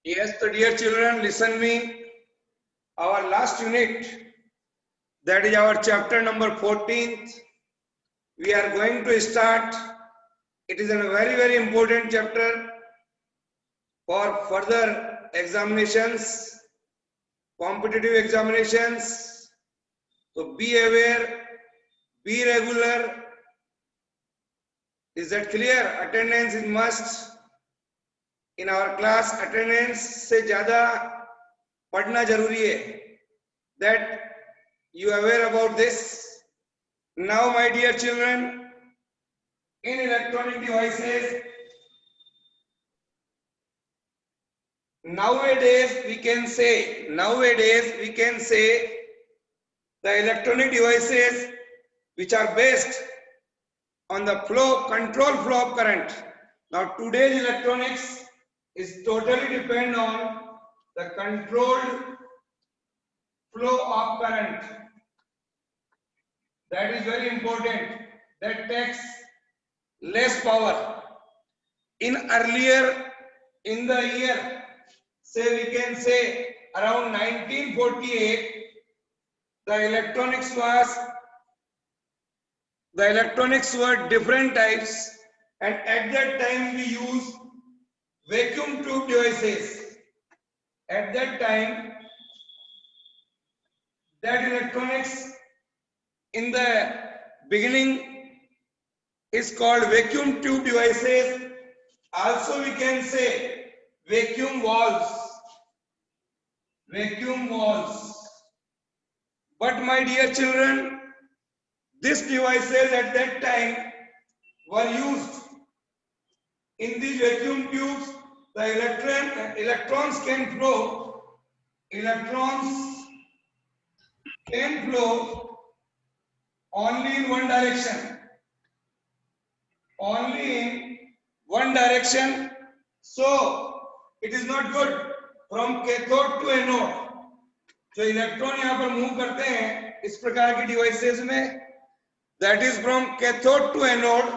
Yes, so dear children, listen me. Our last unit, that is our chapter number 14th. We are going to start. It is a very, very important chapter for further examinations, competitive examinations. So be aware, be regular. Is that clear? Attendance is must. In our class, attendance से ज़्यादा पढ़ना जरूरी है. That you are aware about this. Now, my dear children, in electronic devices, nowadays we can say the electronic devices which are based on the control flow of current. Now, today's electronics is totally depend on the controlled flow of current. That is very important. That takes less power. In the year, say we can say around 1948, the electronics were different types, and at that time we used vacuum tube devices. At that time, that electronics in the beginning is called vacuum tube devices. Also we can say vacuum valves. But my dear children, these devices at that time were used. In these vacuum tubes, the electrons can flow. Electrons can flow only in one direction. So it is not good from cathode to anode. जो electron यहाँ पर move करते हैं इस प्रकार की devices में, that is from cathode to anode.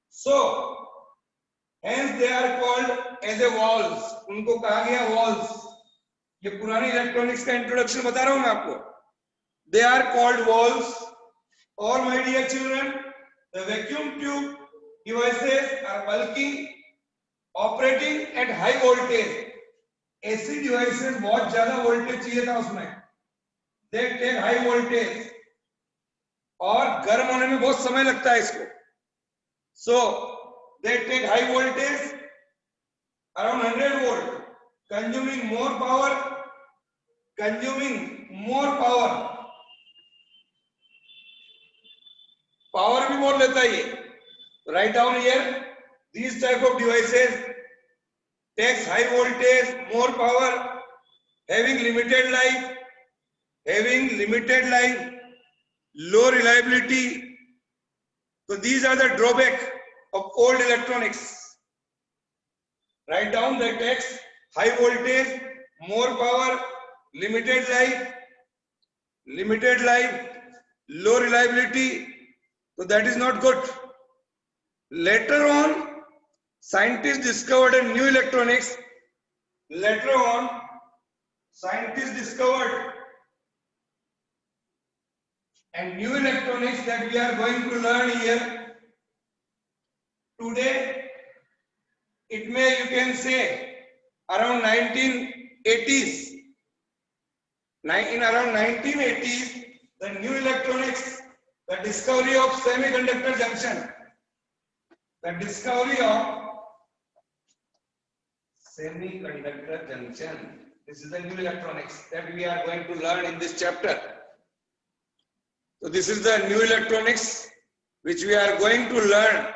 So hence they are called as a valves. उनको कहा गया valves. ये पुरानी इलेक्ट्रॉनिक्स का इंट्रोडक्शन बता रहा हूं मैं आपको. They are called valves. Or my dear children, the vacuum tube devices are bulky, operating at high voltage. ऐसी डिवाइसेस बहुत ज्यादा वोल्टेज चाहिए था उसमें. They take high voltage. और गर्म होने में बहुत समय लगता है इसको. So they take high voltage around 100 volt, consuming more power. Power भी बहुत लेता है ये. Write down here, these type of devices takes high voltage, more power, having limited life, low reliability. So these are the drawback of old electronics. Write down that takes high voltage, more power, limited life, low reliability. So that is not good. Later on, scientists discovered a new electronics. And new electronics that we are going to learn here today. It may, you can say, around 1980s. In around 1980s, the new electronics, the discovery of semiconductor junction. This is the new electronics that we are going to learn in this chapter. So this is the new electronics which we are going to learn,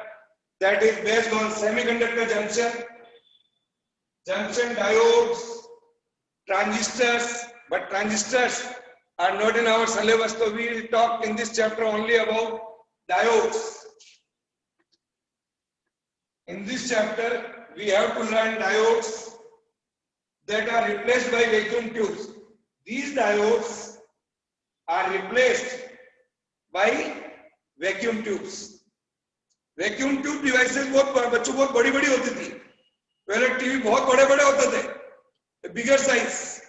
that is based on semiconductor junction diodes, transistors, but transistors are not in our syllabus, so we will talk in this chapter only about diodes. In this chapter, we have to learn diodes that are replaced by vacuum tubes. These diodes are replaced by vacuum tubes. Vacuum tube devices बहुत बड़ी होती थी. Toilet TV बहुत बड़े बड़े होते थे, bigger size,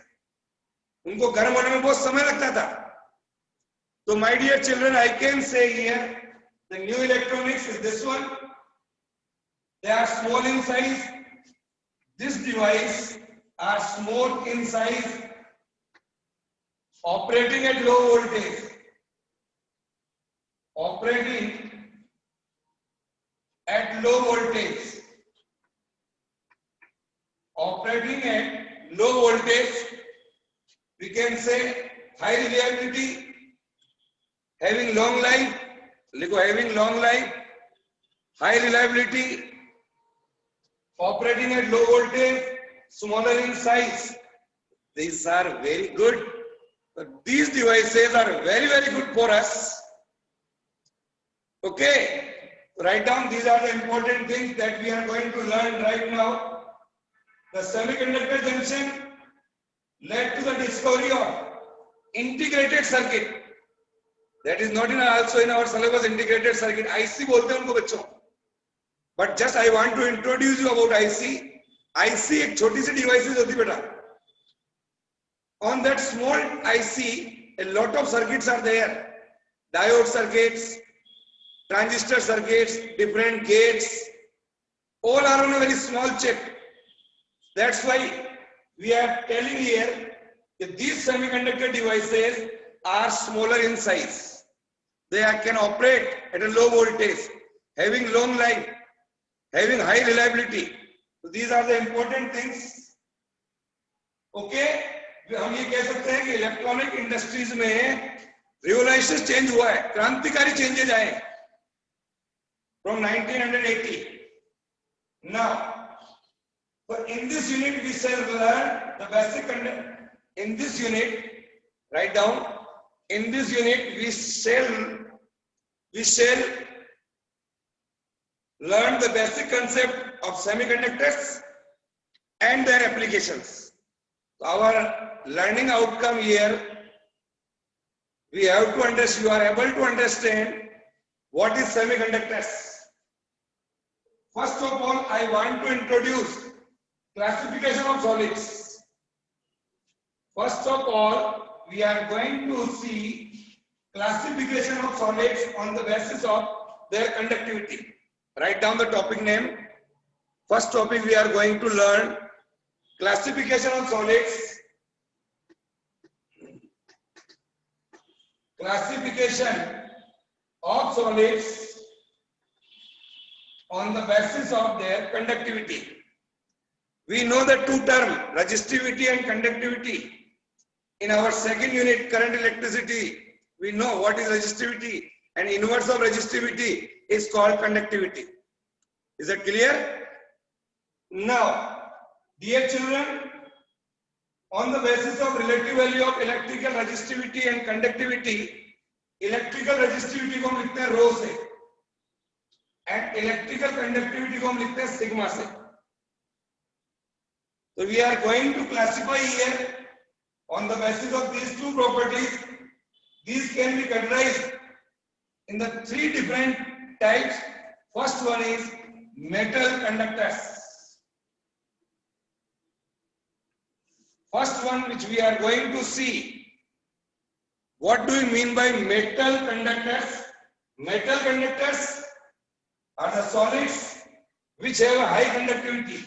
उनको गर्म होने में बहुत समय लगता था. So my dear children, I can say here the new electronics is this one. They are small in size. This device are small in size, operating at low voltage. Operating at low voltage. Operating at low voltage. We can say high reliability. Having long life, having long life, high reliability, operating at low voltage, smaller in size. These are very good. These devices are very, very good for us. Okay, write down, these are the important things that we are going to learn right now. The semiconductor junction led to the discovery of integrated circuit. That is not also in our syllabus, integrated circuit. IC बोलते हैं उनको बच्चों. But just I want to introduce you about IC. IC एक छोटी सी devices होती बेटा. On that small IC, a lot of circuits are there. Diode circuits, transistor circuits, different gates. All are on a very small chip. That's why we are telling here that these semiconductor devices are smaller in size. They can operate at a low voltage, having long life, having high reliability. So these are the important things. Okay, हम ये कह सकते हैं कि electronic industries में revolution change हुआ है, क्रांतिकारी चेंजेज आए from 1980. Now, so in this unit we shall learn the basic. In this unit, write down. In this unit we shall learn the basic concept of semiconductors and their applications. So our learning outcome here, we have to understand, you are able to understand what is semiconductors. First of all, I want to introduce classification of solids. First of all, we are going to see classification of solids on the basis of their conductivity. Write down the topic name. First topic we are going to learn classification of solids. Classification of solids on the basis of their conductivity. We know the two terms, resistivity and conductivity. In our second unit, current electricity, we know what is resistivity, and inverse of resistivity is called conductivity. Is that clear? Now, dear children, on the basis of relative value of electrical resistivity and conductivity, electrical resistivity को हम लिखते हैं rho से, and electrical conductivity को हम लिखते हैं sigma से. So we are going to classify here on the basis of these two properties. These can be categorized in the three different types. First one is metal conductors. First one which we are going to see. What do we mean by metal conductors? Metal conductors are the solids which have a high conductivity.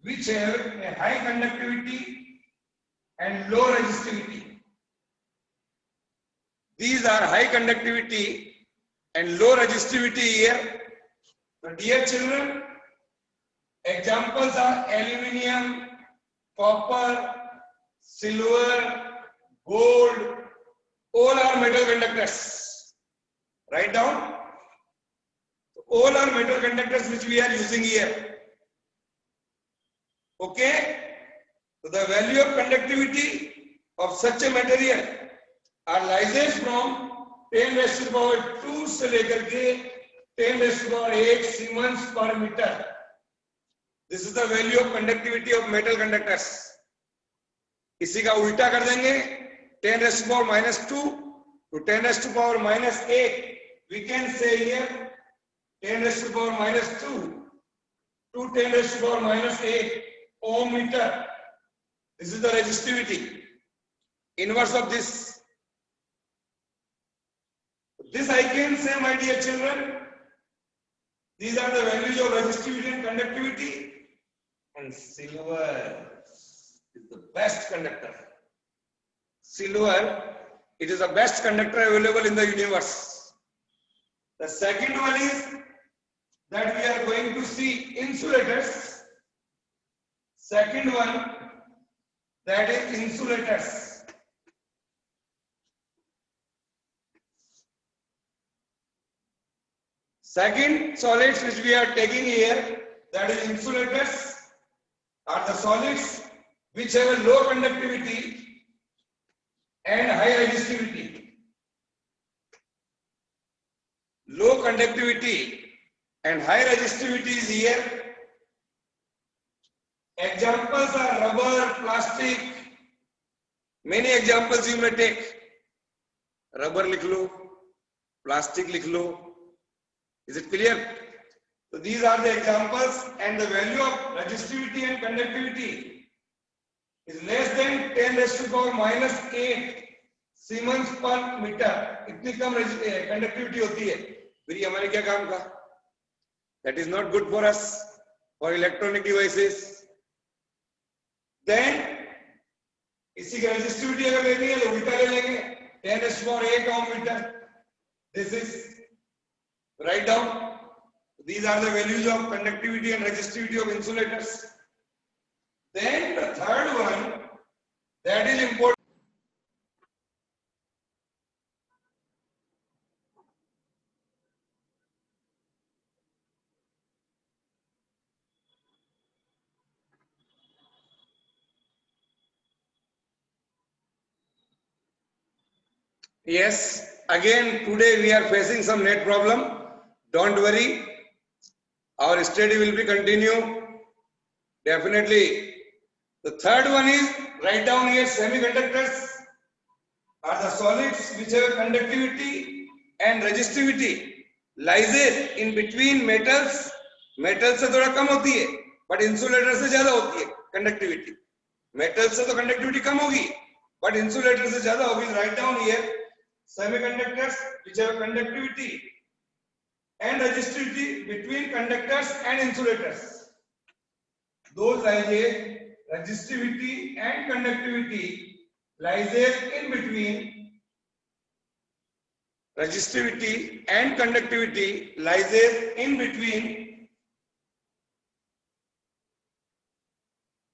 Which have a high conductivity and low resistivity. These are high conductivity and low resistivity here. So dear children, examples are aluminium, copper, silver, gold, all are metal conductors. Write down. All are metal conductors which we are using here. Okay? So the value of conductivity of such a material arises from 10 raised to the power 2 से लेकर के 10 raised to the power 8 Siemens per meter. This is the value of conductivity of metal conductors. इसी का उल्टा कर देंगे 10 raised to the power -2 to 10 raised to the power -8. We can say here 10 raised to the power -2 to 10 raised to power minus 8 ohm meter. This is the resistivity. Inverse of this. This I can say, my dear children, these are the values of resistivity and conductivity. And silver is the best conductor. Silver, it is the best conductor available in the universe. The second one is that we are going to see insulators. Second one, that is insulators. Second solids which we are taking here, that is insulators, are the solids which have a low conductivity and high resistivity. Low conductivity and high resistivity is here. Examples are rubber, plastic. Many examples you may take. Rubber likh lo, plastic likh lo. Is it clear? So these are the examples, and the value of resistivity and conductivity is less than 10 raised to power minus 8 Siemens per meter. इतनी कम conductivity होती है, फिर ये हमारे क्या काम का? That is not good for us, for electronic devices. Then इसी की resistivity अगर लेनी है तो उल्टा ले लेंगे, 10 raised to power 8 ohm meter. This is, write down. These are the values of conductivity and resistivity of insulators. Then the third one, that is important. Yes, again today we are facing some net problem. Don't worry, our study will be continue. Definitely. The third one is, write down here, semiconductors are the solids which have conductivity and resistivity lies in between metals. Metals से थोड़ा कम होती है, but insulator से ज़्यादा होती है conductivity. Metals से तो conductivity कम होगी, but insulator से ज़्यादा होगी. Write down here, semiconductors which have conductivity and resistivity between conductors and insulators. Those lies resistivity and conductivity lies in between. Resistivity and conductivity lies in between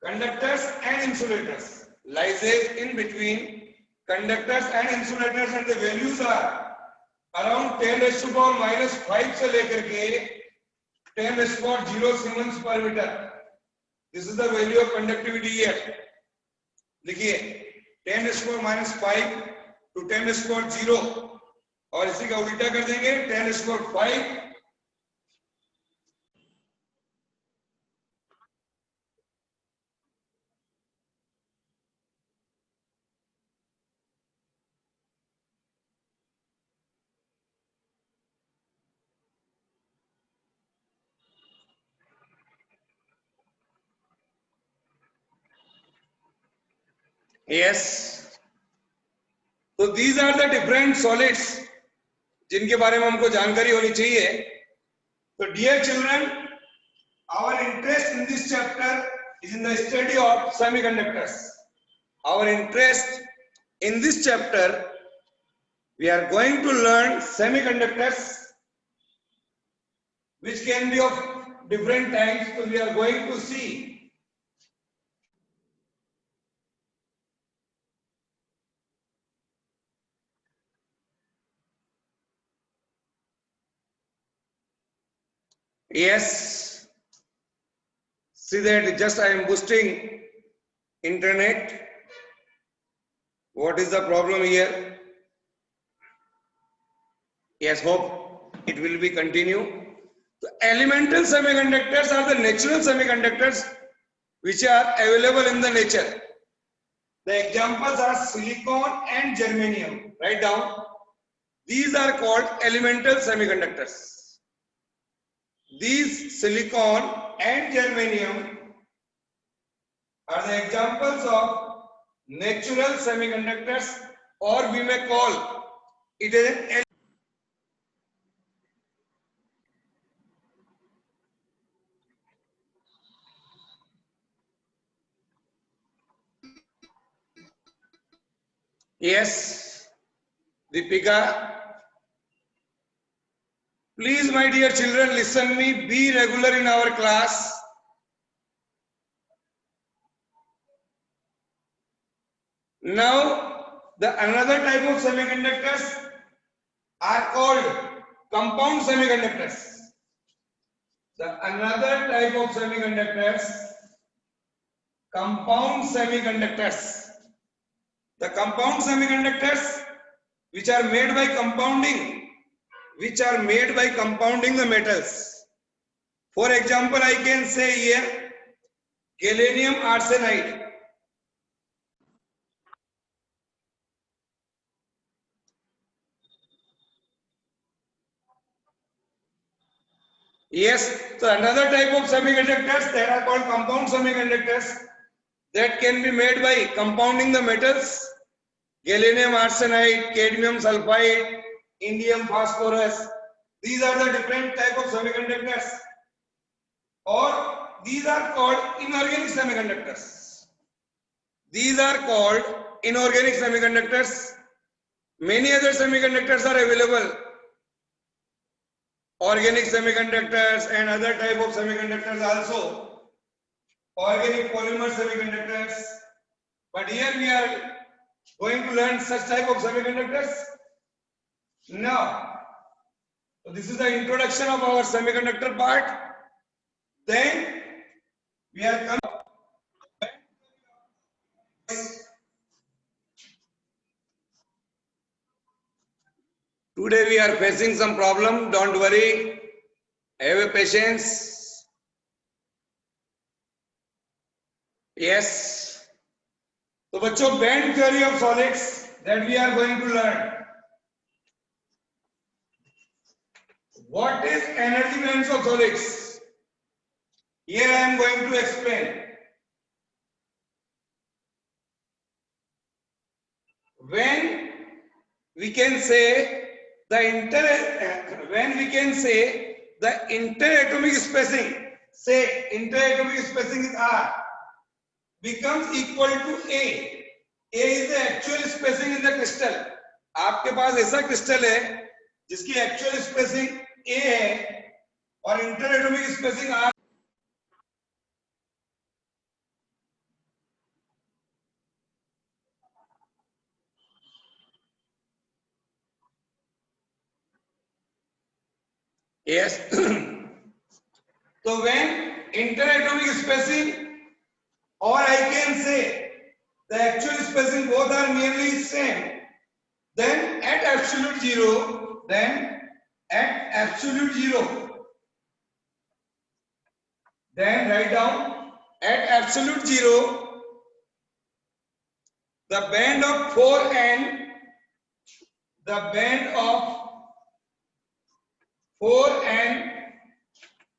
conductors and insulators. Lies in between conductors and insulators, and the values are around 10 raised to power minus 5 से लेकर के 10 raised to power 0 Siemens per meter. This is the value of conductivity here. देखिए 10 raised to power minus 5 to 10 raised to power 0, और इसी का उल्टा कर देंगे 10 raised to power 5 Yes. So these are the different solids जिनके बारे में हमको जानकारी होनी चाहिए. So dear children, our interest in this chapter is in the study of semiconductors. Our interest in this chapter, we are going to learn semiconductors, which can be of different types. So we are going to see yes, see that just I am boosting internet. What is the problem here? Yes, hope it will be continue. The elemental semiconductors are the natural semiconductors which are available in the nature. The examples are silicon and germanium. Write down. These are called elemental semiconductors. These silicon and germanium are the examples of natural semiconductors, or we may call it as an yes, Deepika. Please, my dear children, listen me. Be regular in our class. Now, the another type of semiconductors are called compound semiconductors. The another type of semiconductors, compound semiconductors. The compound semiconductors which are made by compounding the metals. For example, I can say here gallium arsenide. Yes, so another type of semiconductors that are called compound semiconductors that can be made by compounding the metals, gallium arsenide, cadmium sulfide, indium phosphorus. These are the different type of semiconductors, or these are called inorganic semiconductors. These are called inorganic semiconductors. Many other semiconductors are available. Organic semiconductors and other type of semiconductors also. Organic polymer semiconductors. But here we are going to learn such type of semiconductors. Now, so this is the introduction of our semiconductor part. Then we are coming. Today we are facing some problem. Don't worry. Have a patience. Yes. So बच्चों, band theory of solids that we are going to learn. What is energy balance of solids? Here I am going to explain. When we can say the interatomic spacing, say interatomic spacing is R, becomes equal to A. A is the actual spacing in the crystal. आपके पास ऐसा crystal है जिसकी actual spacing A है और इंटरएटॉमिक spacing R. Yes. So when interatomic spacing, or I can say the actual spacing, both are nearly same, then at absolute zero, then write down at absolute zero, the band of 4n,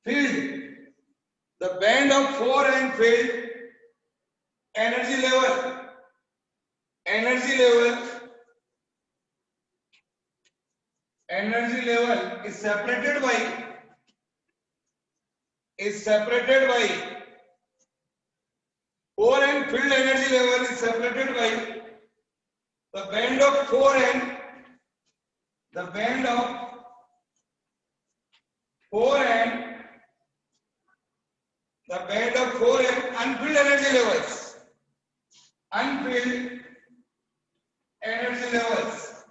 filled, the band of 4n filled, energy level is separated by 4n filled energy level is separated by the band of 4n, unfilled energy levels.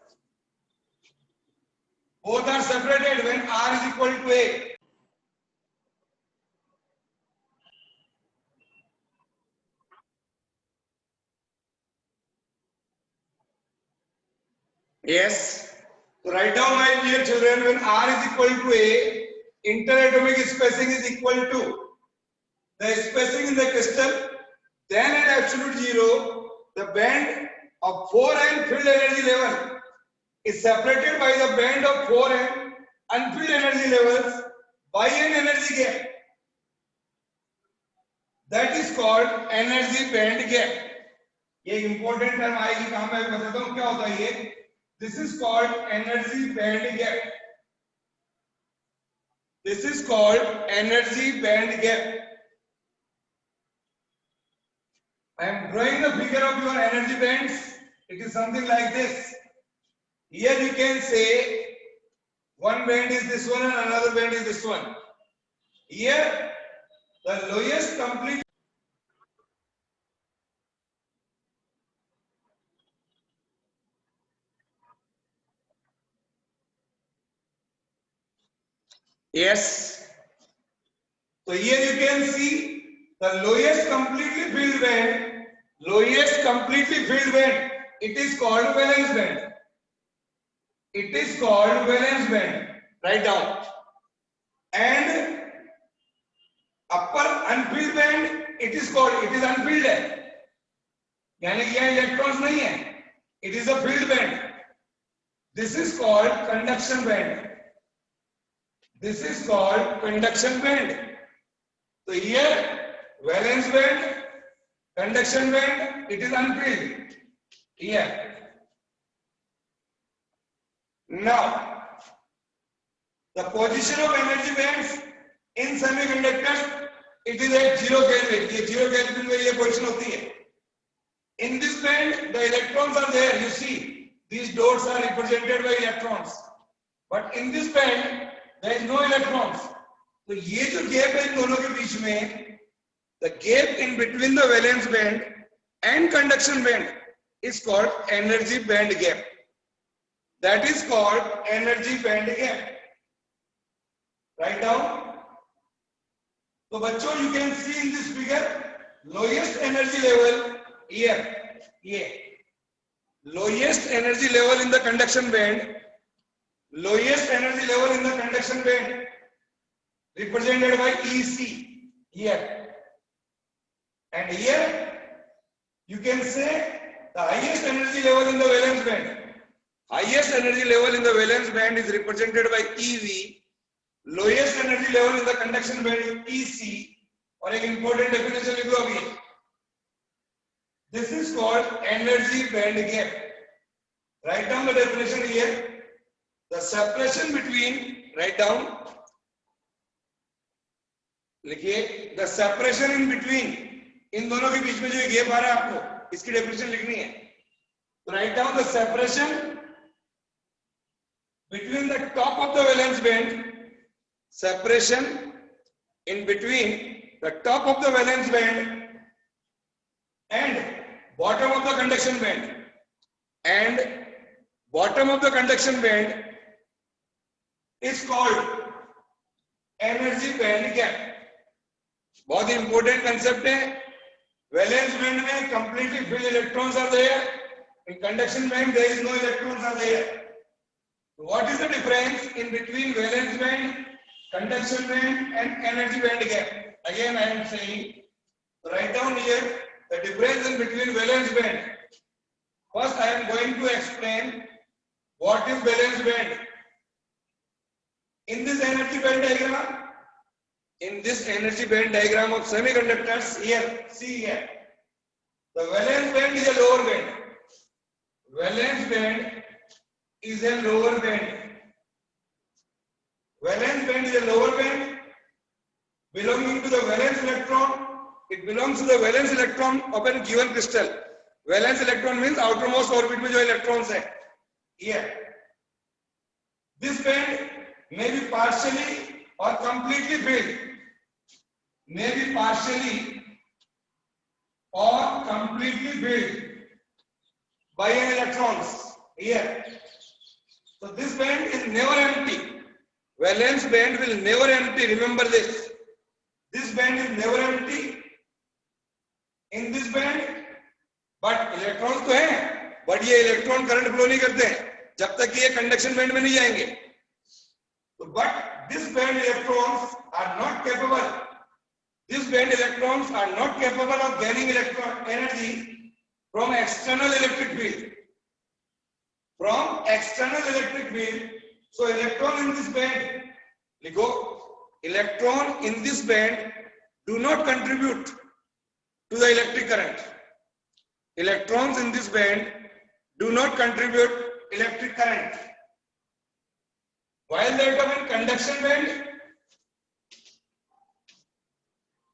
Both are separated when R is equal to A. Yes. So write down, my dear children, when R is equal to A, interatomic spacing is equal to the spacing in the crystal. Then at absolute zero, the band of 4n filled energy level is separated by the band of 4n unfilled energy levels by an energy gap. That is called energy band gap. ये important term आएगी कहां पे बताता हूं क्या होता है ये. This is called energy band gap. This is called energy band gap. I am drawing the figure of your energy bands. It is something like this. Here you can say one band is this one and another band is this one. Here the lowest complete yes. So here you can see the lowest completely filled band. Lowest completely filled band. It is called valence band. It is called valence band. Write down. And upper unfilled band. It is called. It is unfilled है. यानी कि यहाँ electrons नहीं है. It is a filled band. This is called conduction band. This is called conduction band. So here valence band, conduction band, it is unfilled. Here. Now, the position of energy bands in semiconductors, it is at 0 Kelvin. ये 0 Kelvin में ये position होती है. In this band, the electrons are there. You see, these dots are represented by electrons. But in this band, there is no electrons. तो ये जो gap है इन दोनों के बीच में, the gap in between the valence band and conduction band is called energy band gap. That is called energy band gap. Write down. So बच्चों, you can see in this figure lowest energy level here. Lowest energy level in the conduction band. Lowest energy level in the conduction band represented by EC here. And here you can say the highest energy level in the valence band. Highest energy level in the valence band is represented by EV. Lowest energy level in the conduction band is EC. और एक important definition लिख लो अभी. This is called energy band gap. Write down the definition here. The separation between, write down, लिखिए, the separation in between, इन दोनों के बीच में जो gap आ रहा है आपको, इसकी डेफिनेशन लिखनी है. तो write down the separation between the top of the valence band, separation in between the top of the valence band and bottom of the conduction band, and bottom of the conduction band is called energy band gap. बहुत important concept है. Valence band में completely filled electrons are there. In conduction band there is no electrons are there. What is the difference in between valence band, conduction band and energy band gap? Again I am saying, write down here the difference in between valence band. First I am going to explain what is valence band. In this energy band diagram, of semiconductors, here, see here, the valence band is a lower band. Valence band is a lower band. Valence band is a lower band belonging to the valence electron. It belongs to the valence electron of a given crystal. Valence electron means outermost orbit में जो electrons है. Here, this band may be partially or completely filled. May be partially or completely filled by an electrons. Here, so this band is never empty. Valence band will never empty. Remember this. This band is never empty. In this band, but electrons तो हैं, but ये electron current flow नहीं करते हैं जब तक कि ये conduction band में नहीं जाएंगे. So, but this band electrons are not capable. These band electrons are not capable of gaining electron energy from external electric field. From external electric field, so electron in this band, लिखो, electron in this band do not contribute to the electric current. Electrons in this band do not contribute electric current. While that of in conduction band,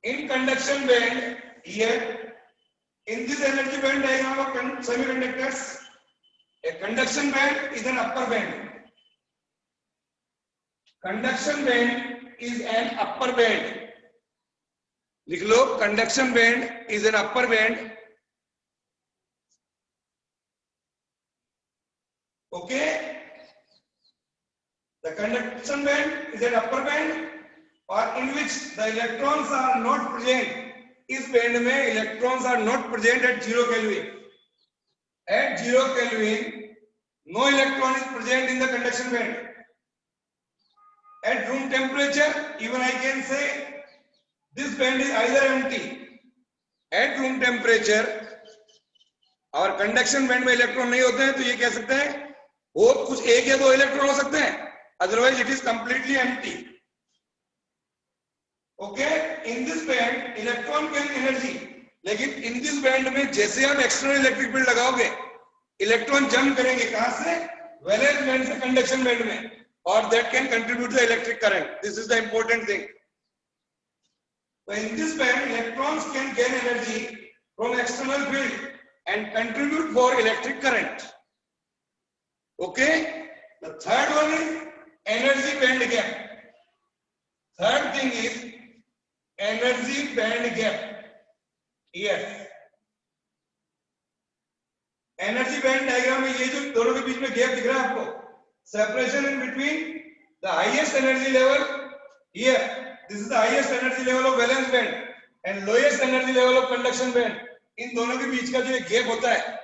in conduction band, here in this energy band diagram of semiconductors, a conduction band is an upper band. Conduction band is an upper band. लिख लो, conduction band is an upper band. Okay, the conduction band is an upper band, or in which the electrons are not present. इस band में electrons are not present at 0 Kelvin. At 0 Kelvin, no electron is present in the conduction band. At room temperature, even I can say this band is either empty. At room temperature, और conduction band में electron नहीं होते हैं, तो ये कह सकते हैं वो कुछ एक या दो इलेक्ट्रॉन हो सकते हैं, otherwise it is completely empty. Okay, in this band electron can energy, लेकिन in this band में जैसे आप external electric field लगाओगे, इलेक्ट्रॉन जंप करेंगे कहां से? वैलेंस बैंड से कंडक्शन बैंड में, और that can contribute to the electric current. This is the important thing. So in this band, electrons can gain energy from external field and contribute for electric current. Okay. The third one is energy band gap. Third thing is energy band gap. Yes. Energy band diagram में ये जो दोनों के बीच में gap दिख रहा है आपको, separation in between the highest energy level here. This is the highest energy level of valence band and lowest energy level of conduction band. इन दोनों के बीच का जो गैप होता है,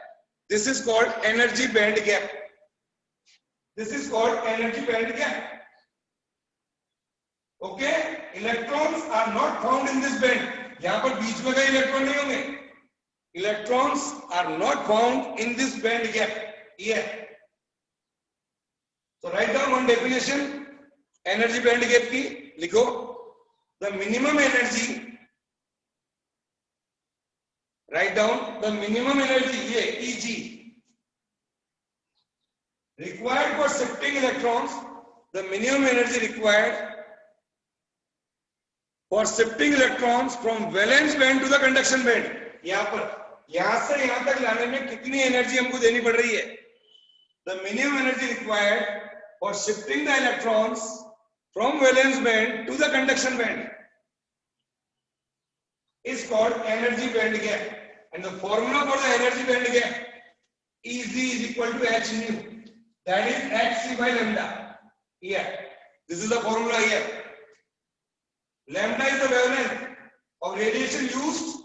this is called energy band gap. This is called energy band gap. Okay, electrons are not found in this band. यहाँ पर बीच में कई इलेक्ट्रॉन नहीं होंगे. Electrons are not found in this band gap here. So write down one definition energy band gap की, लिखो. The minimum energy, write down the minimum energy here, Eg, required for shifting electrons, the minimum energy required for shifting electrons from valence band to the conduction band. यहाँ पर यहाँ से यहाँ तक लाने में कितनी एनर्जी हमको देनी पड़ रही है? The minimum energy required for shifting the electrons from valence band to the conduction band is called energy band gap, and the formula for the energy band gap, Eg is equal to h nu, that is hc by lambda. Here, this is the formula here. Lambda is the wavelength of radiation used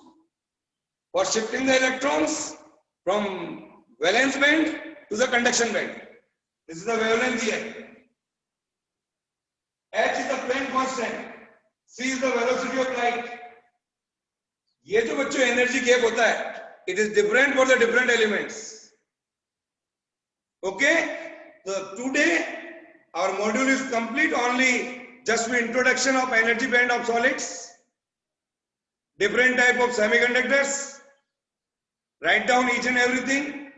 for shifting the electrons from valence band to the conduction band. This is the wavelength here. H is the Planck constant, c is the velocity of light. ये जो बच्चों energy gap होता है, it is different for the different elements. Okay, so today our module is complete. Only just the introduction of energy band of solids, different type of semiconductors. Write down each and everything.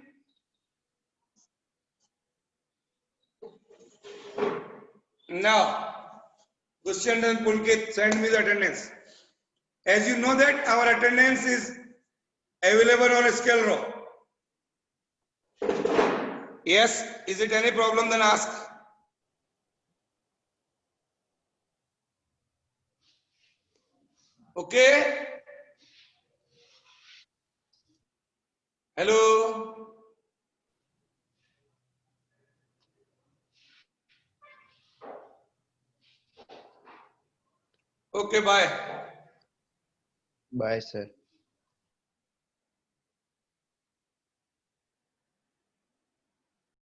Now, question and Pulkit, send me the attendance. As you know that our attendance is available on a scale row. Yes, is it any problem? Then ask. Okay. Hello. Okay, bye. Bye, sir.